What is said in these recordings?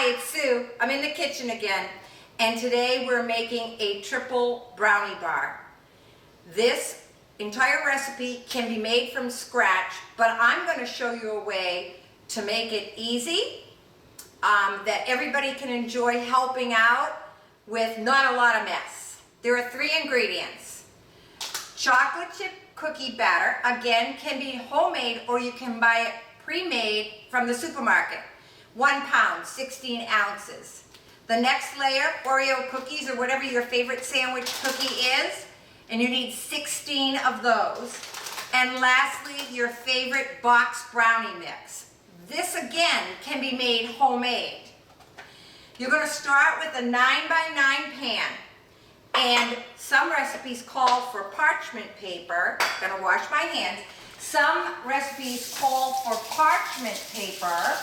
Hi, it's Sue. I'm in the kitchen again, and today we're making a triple brownie bar. This entire recipe can be made from scratch, but I'm going to show you a way to make it easy, that everybody can enjoy helping out with not a lot of mess. There are 3 ingredients. Chocolate chip cookie batter, again, can be homemade or you can buy it pre-made from the supermarket. 1 pound, 16 ounces. The next layer, Oreo cookies or whatever your favorite sandwich cookie is, and you need 16 of those. And lastly, your favorite box brownie mix. This again can be made homemade. You're going to start with a 9x9 pan, and some recipes call for parchment paper. I'm going to wash my hands. Some recipes call for parchment paper.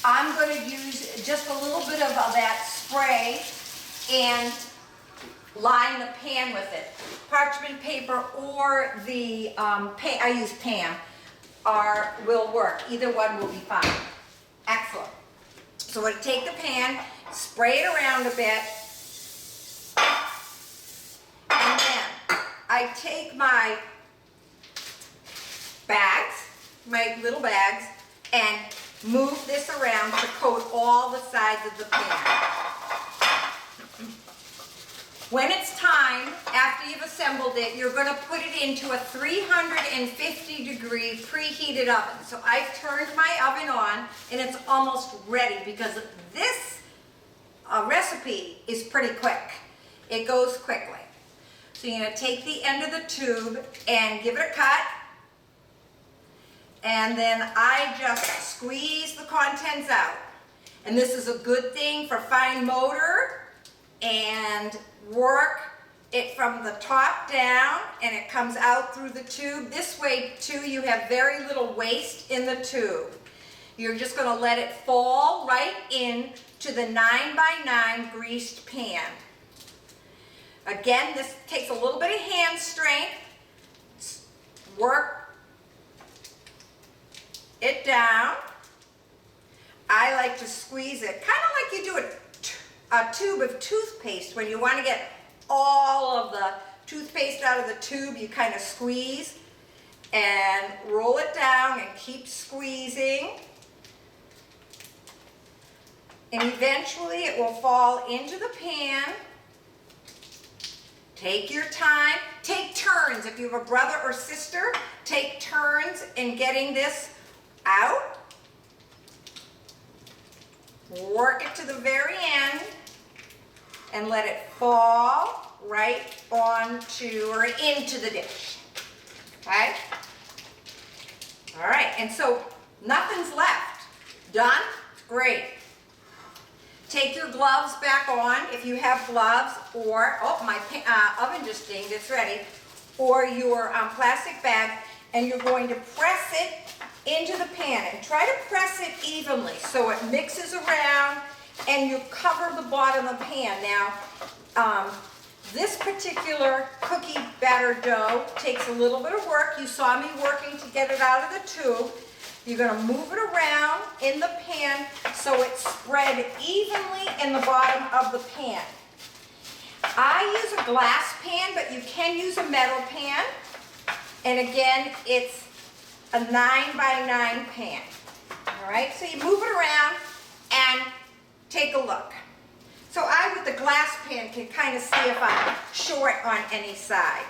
I'm going to use just a little bit of that spray and line the pan with it. Parchment paper or the I use Pam will work. Either one will be fine. Excellent. So I'm going to take the pan, spray it around a bit, and then I take my bags, my little bags, and move this around to coat all the sides of the pan. When it's time, after you've assembled it, you're going to put it into a 350 degree preheated oven. So I've turned my oven on and it's almost ready because this recipe is pretty quick. It goes quickly. So you're going to take the end of the tube and give it a cut. And then I just squeeze the contents out. And this is a good thing for fine motor, and work it from the top down and it comes out through the tube. This way too you have very little waste in the tube. You're just going to let it fall right in to the 9x9 greased pan. Again, this takes a little bit of hand strength. Work it down. I like to squeeze it, kind of like you do a tube of toothpaste. When you want to get all of the toothpaste out of the tube, you kind of squeeze and roll it down and keep squeezing. And eventually it will fall into the pan. Take your time. Take turns. If you have a brother or sister, take turns in getting this out. Work it to the very end and let it fall right onto or into the dish. Okay? All right, and so nothing's left. Done? Great. Take your gloves back on if you have gloves, or, oh, my oven just dinged, it's ready, or your plastic bag, and you're going to press it into the pan and try to press it evenly so it mixes around and you cover the bottom of the pan. Now, this particular cookie batter dough takes a little bit of work. You saw me working to get it out of the tube. You're going to move it around in the pan so it's spread evenly in the bottom of the pan. I use a glass pan, but you can use a metal pan. And again, it's a 9x9 pan. All right, so you move it around and take a look. So I, with the glass pan, can kind of see if I'm short on any side.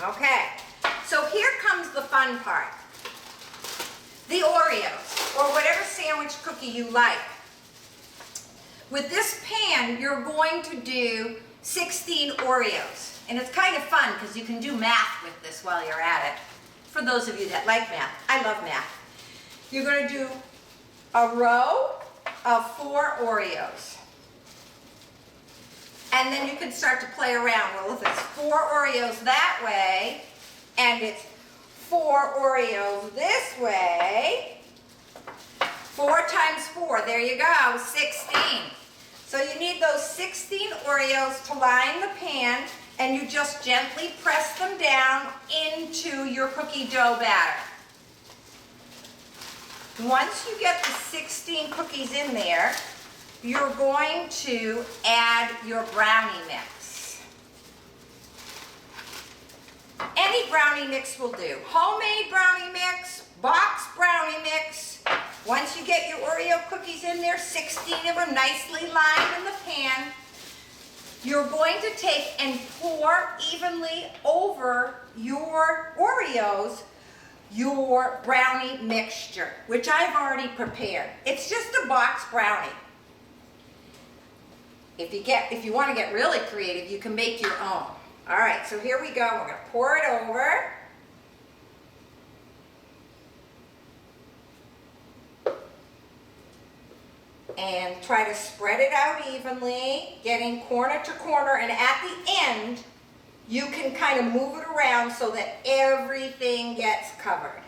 Okay, so here comes the fun part. The Oreos, or whatever sandwich cookie you like. With this pan, you're going to do 16 Oreos. And it's kind of fun because you can do math with this while you're at it. For those of you that like math, I love math. You're going to do a row of 4 Oreos. And then you can start to play around. Well, if it's 4 Oreos that way, and it's 4 Oreos this way, 4 times 4, there you go, 16. So you need those 16 Oreos to line the pan, and you just gently press them down into your cookie dough batter. once you get the 16 cookies in there, you're going to add your brownie mix. Any brownie mix will do. Homemade brownie mix, box brownie mix. Once you get your Oreo cookies in there, 16 of them nicely lined in the pan, you're going to take and pour evenly over your Oreos your brownie mixture, which I've already prepared. It's just a box brownie. If you want to get really creative, you can make your own. All right, so here we go. We're going to pour it over. And try to spread it out evenly, getting corner to corner, and at the end, you can kind of move it around so that everything gets covered.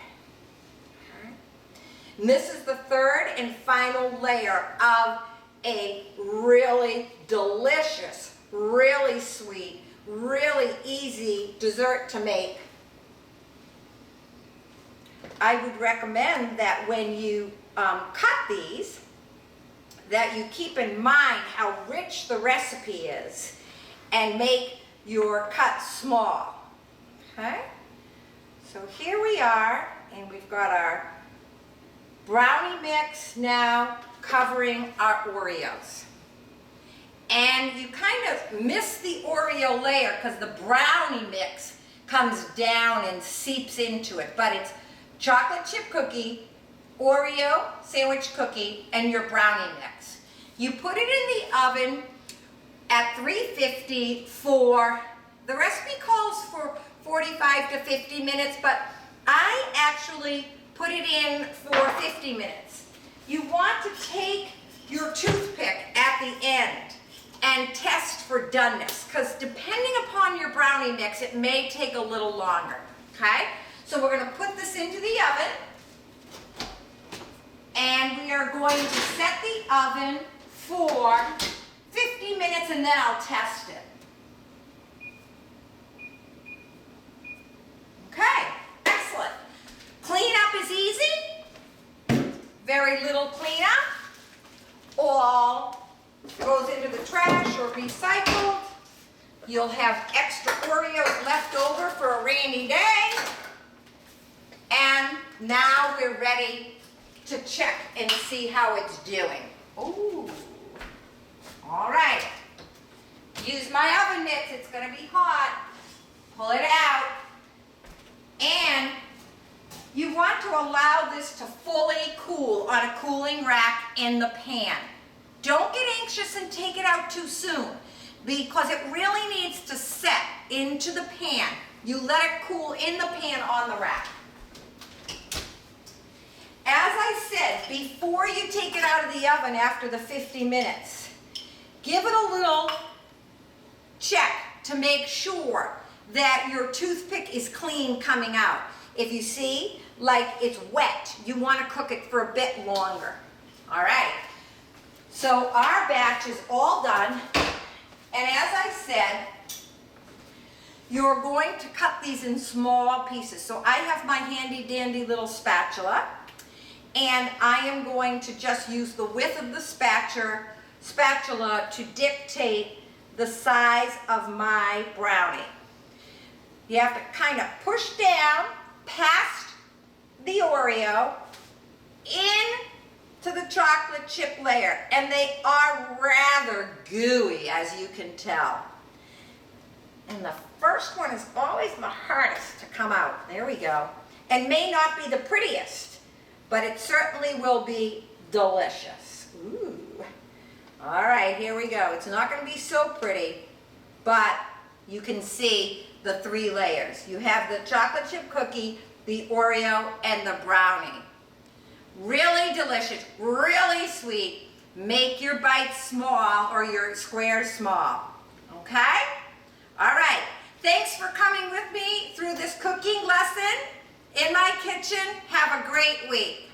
And this is the third and final layer of a really delicious, really sweet, really easy dessert to make. I would recommend that when you cut these, that you keep in mind how rich the recipe is and make your cuts small. Okay? So here we are, and we've got our brownie mix now covering our Oreos. And you kind of miss the Oreo layer because the brownie mix comes down and seeps into it, but it's chocolate chip cookie, Oreo sandwich cookie, and your brownie mix. You put it in the oven at 350 for, the recipe calls for 45 to 50 minutes, but I actually put it in for 50 minutes. You want to take your toothpick at the end and test for doneness, because depending upon your brownie mix, it may take a little longer, okay? So we're going to put this into the oven, and we are going to set the oven for 50 minutes, and then I'll test it. Okay, excellent. Cleanup is easy. Very little cleanup. All goes into the trash or recycled. You'll have extra Oreos left over for a rainy day. And now we're ready to check and see how it's doing. Ooh. All right. Use my oven mitts. It's going to be hot. Pull it out. And you want to allow this to fully cool on a cooling rack in the pan. Don't get anxious and take it out too soon, because it really needs to set into the pan. You let it cool in the pan on the rack. As I said, before you take it out of the oven after the 50 minutes, give it a little check to make sure that your toothpick is clean coming out. If you see, like it's wet, you want to cook it for a bit longer. All right. So our batch is all done. And as I said, you're going to cut these in small pieces. So I have my handy dandy little spatula. And I am going to just use the width of the spatula to dictate the size of my brownie. You have to kind of push down past the Oreo into the chocolate chip layer. And they are rather gooey, as you can tell. And the first one is always the hardest to come out. There we go. And may not be the prettiest, but it certainly will be delicious. Ooh. All right, here we go. It's not going to be so pretty, but you can see the 3 layers. You have the chocolate chip cookie, the Oreo, and the brownie. Really delicious, really sweet. Make your bites small or your squares small. Okay? All right. Thanks for coming with me through this cooking lesson in my kitchen. Have a great week.